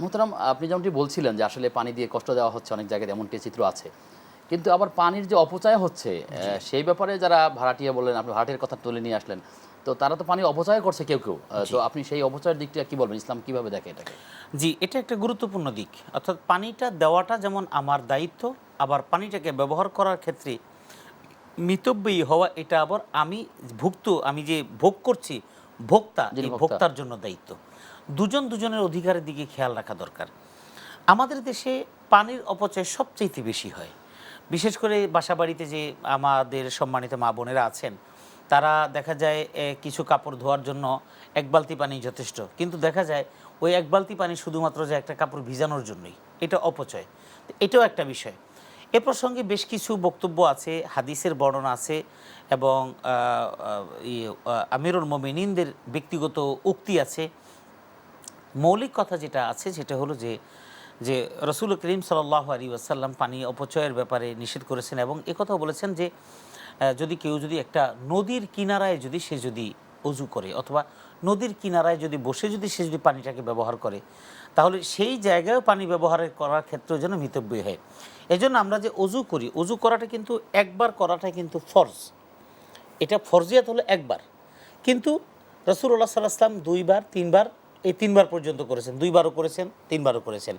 মোহতারাম, আপনি যেমনটি বলছিলেন যে আসলে পানি দিয়ে কষ্ট দেওয়া হচ্ছে, অনেক জায়গায় এমনটি চিত্র আছে, কিন্তু আবার পানির যে অপচয় হচ্ছে সেই ব্যাপারে যারা ভাড়াটিয়া বললেন, আপনি ভাড়াটিয়ার কথা তুলে নিয়ে আসলেন, তো তারা তো পানি অপচয় করছে কেউ কেউ। তো আপনি সেই অপচয়ের দিকটা কি বলবেন, ইসলাম কিভাবে দেখে এটাকে? জি, এটা একটা গুরুত্বপূর্ণ দিক। অর্থাৎ পানিটা দেওয়াটা যেমন আমার দায়িত্ব, আবার পানিটাকে ব্যবহার করার ক্ষেত্রে মিতব্যয়ী হওয়া এটা আবার আমি যে ভোগ করছি, ভোক্তা, যিনি এই ভোক্তা। ভোক্তার জন্য দায়িত্ব। দুজন দুজনের অধিকারের দিকে খেয়াল রাখা দরকার। আমাদের দেশে পানির অপচয় সবচাইতে বেশি হয়। বিশেষ করে বাসাবাড়িতে যে আমাদের সম্মানিত মা বোনেরা আছেন, তারা দেখা যায় কিছু কাপড় ধোয়ার জন্য এক বালতি পানি যথেষ্ট। কিন্তু দেখা যায় ওই এক বালতি পানি শুধুমাত্র যে একটা কাপড় ভিজানোর জন্যই, এটা অপচয়। তো এটাও একটা বিষয়। এ প্রসঙ্গে বেশ কিছু বক্তব্য আছে, হাদিসের বর্ণনা আছে এবং আমিরুল মোমিনিনদের ব্যক্তিগত উক্তি আছে। মৌলিক কথা যেটা আছে সেটা হলো যে যে রসুল করিম সাল্লাল্লাহু আলাইহি ওয়াসাল্লাম পানি অপচয়ের ব্যাপারে নিষেধ করেছেন এবং একথাও বলেছেন যে যদি কেউ যদি একটা নদীর কিনারায় যদি অজু করে অথবা নদীর কিনারায় যদি বসে সে যদি পানিটাকে ব্যবহার করে, তাহলে সেই জায়গায় পানি ব্যবহার করার ক্ষেত্রেও যেন মিতব্যয়ী হয়। এজন্য আমরা যে অজু করি, অজু করাটা কিন্তু একবার করাটা কিন্তু ফরজ। এটা ফরজিয়াত হলো একবার, কিন্তু রাসূলুল্লাহ সাল্লাল্লাহু আলাইহি ওয়াসাল্লাম দুইবার তিনবার, এই তিনবার পর্যন্ত করেছেন, দুইবারও করেছেন, তিনবারও করেছেন।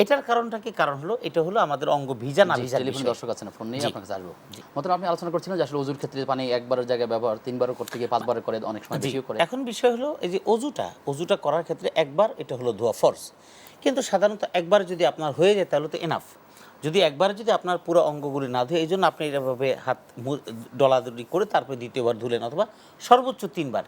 এটার কারণটা কি? কারণ হলো এটা হলো আমাদের অঙ্গ ভিজা না ভিজার টেলিফোন বিষয়। দর্শক আছে না, ফোন নিয়ে জি আপনার কাছে আসবো। মোহতারাম, আপনি আলোচনা করছিলেন যে আসলে ওযুর ক্ষেত্রে পানি একবারের জায়গায় ব্যবহার তিনবারও করতে গিয়ে পাঁচবারের করে, অনেক সময় জি বেশিও করে। এখন বিষয় হলো এই যে অজুটা করার ক্ষেত্রে একবার এটা হলো ধোয়া ফরজ, কিন্তু সাধারণত একবার যদি আপনার হয়ে যায় তাহলে তো এনাফ। যদি একবারে যদি আপনার পুরো অঙ্গগুলি না ধুয়ে, এই জন্য আপনি এভাবে হাত ডলাদলি করে তারপরে দ্বিতীয়বার ধুলেন, অথবা সর্বোচ্চ তিনবার।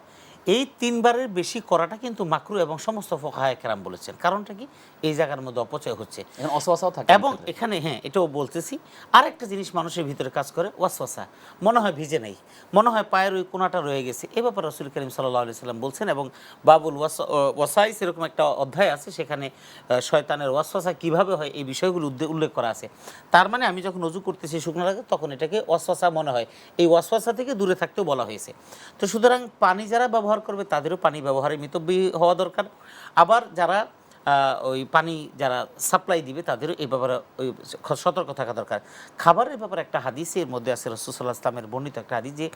এই তিনবারের বেশি করাটা কিন্তু মাকরু এবং সমস্ত ফুকাহায়ে কেরাম বলেছেন। কারণটা কি? এই জায়গার মধ্যে অপচয় হচ্ছে এখন অসওয়াসাও থাকে এবং এখানে হ্যাঁ, এটাও বলতেছি। আরেকটা জিনিস মানুষের ভিতরে কাজ করে, ওয়াসওয়াসা। মনে হয় ভিজে নেই, মনে হয় পায়ের ওই কোনাটা রয়ে গেছে। এ ব্যাপারে রাসূল করিম সাল্লাল্লাহু আলাইহি সাল্লাম বলছেন এবং বাবুল ওয়াসাইস এরকম একটা অধ্যায় আছে, সেখানে শয়তানের ওয়াসওয়াসা কিভাবে হয় এই বিষয়গুলো উল্লেখ করা আছে। তার মানে আমি যখন ওযু করতেছি শুকনো লাগে, তখন এটাকে ওয়াসওয়াসা মনে হয়, এই ওয়াসওয়াসা থেকে দূরে থাকতেও বলা হয়েছে। তো সুতরাং পানি যারা ব্যবহার করবে তাদেরও পানি ব্যবহারে মিতব্যয়ী হওয়া দরকার। আবার যারা ওই পানি যারা সাপ্লাই দিবে তাদেরও এই ব্যাপারে ওই সতর্ক থাকা দরকার। খাবারের ব্যাপারে একটা হাদিসের মধ্যে আছে, রাসূল সাল্লাল্লাহু আলাইহি ওয়াসাল্লামের বর্ণিত একটা হাদিস যে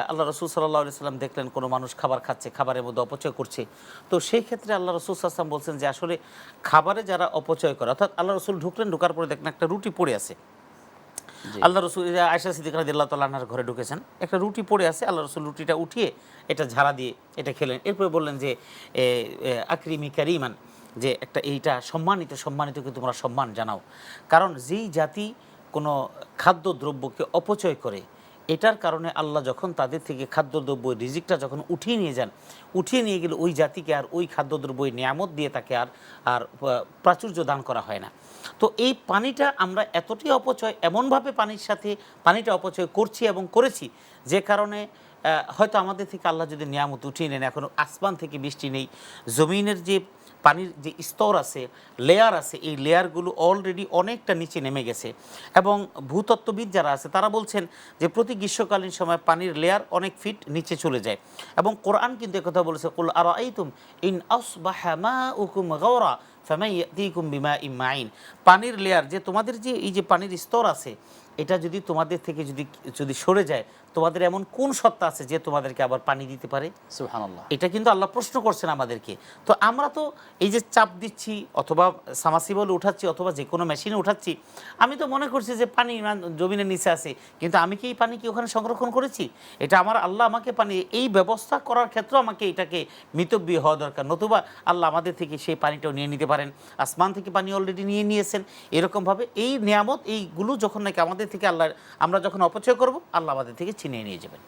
আল্লাহ রাসূল সাল্লাল্লাহু আলাইহি ওয়াসাল্লাম দেখলেন কোনো মানুষ খাবার খাচ্ছে, খাবারের মধ্যে অপচয় করছে। তো সেই ক্ষেত্রে আল্লাহ রাসূল সাল্লাল্লাহু আলাইহি ওয়াসাল্লাম বলছেন যে আসলে খাবারে যারা অপচয় করে, অর্থাৎ আল্লাহ রাসূল ঢুকার পরে দেখলেন একটা রুটি পড়ে আছে। আল্লাহ রসুল আয়েশা সিদ্দিকা রাদিয়াল্লাহু তাআলা আনহার ঘরে ঢুকেছেন, একটা রুটি পড়ে আছে। আল্লাহ রসুল রুটিটা উঠিয়ে এটা ঝাড়া দিয়ে এটা খেলেন। এরপরে বললেন যে আকরিমি কারিমান, যে একটা এইটা সম্মানিতকে তোমরা সম্মান জানাও। কারণ যেই জাতি কোনো খাদ্যদ্রব্যকে অপচয় করে, এটার কারণে আল্লাহ যখন তাদের থেকে খাদ্যদ্রব্য রিজিকটা যখন উঠিয়ে নিয়ে গেলে ওই জাতিকে আর ওই খাদ্যদ্রব্য নিয়ামত দিয়ে তাকে আর প্রাচুর্য দান করা হয় না। তো এই পানিটা আমরা এতটাই অপচয়, এমনভাবে পানির সাথে পানিটা অপচয় করছি এবং করেছি, যে কারণে হয়তো আমাদের থেকে আল্লাহ যদি নিয়ামত উঠিয়ে নেন, এখন আসমান থেকে বৃষ্টি নেই, জমিনের যে পানির যে স্তর আছে, লেয়ার আছে, এই লেয়ারগুলো অলরেডি অনেকটা নিচে নেমে গেছে। এবং ভূতত্ত্ববিদ যারা আছে তারা বলছেন যে প্রতি গ্রীষ্মকালীন সময় পানির লেয়ার অনেক ফিট নিচে চলে যায়। এবং কোরআন কিন্তু একথা বলেছে, কুল আরাআইতুম ইন আসবাহা মাউকুম গাওরা ফামান ইয়াতিকুম বিমাইন মাইন। পানির লেয়ার, যে তোমাদের যে এই যে পানির স্তর আছে, এটা যদি তোমাদের থেকে যদি সরে যায়, তোমাদের এমন কোন সত্তা আছে যে তোমাদেরকে আবার পানি দিতে পারে? সুবহানাল্লাহ। এটা কিন্তু আল্লাহ প্রশ্ন করছেন আমাদেরকে। তো আমরা তো এই যে চাপ দিচ্ছি অথবা সামাসিবল উঠাচ্ছি অথবা যে কোনো মেশিনে উঠাচ্ছি, আমি তো মনে করছি যে পানি জমিনের নিচে আছে, কিন্তু আমি কি এই পানি কি ওখানে সংরক্ষণ করেছি? এটা আমার আল্লাহ আমাকে পানি এই ব্যবস্থা করার ক্ষেত্রে আমাকে এটাকে মিতব্যয়ী হওয়া দরকার, নতুবা আল্লাহ আমাদের থেকে সেই পানিটাও নিয়ে নিতে পারেন। আসমান থেকে পানি অলরেডি নিয়েছেন। এরকমভাবে এই নিয়ামত এইগুলো যখন নাকি আমাদের থেকে আমরা যখন অপচয় করব, আল্লাহ আমাদের থেকে ছিনিয়ে নিয়ে যাবেন।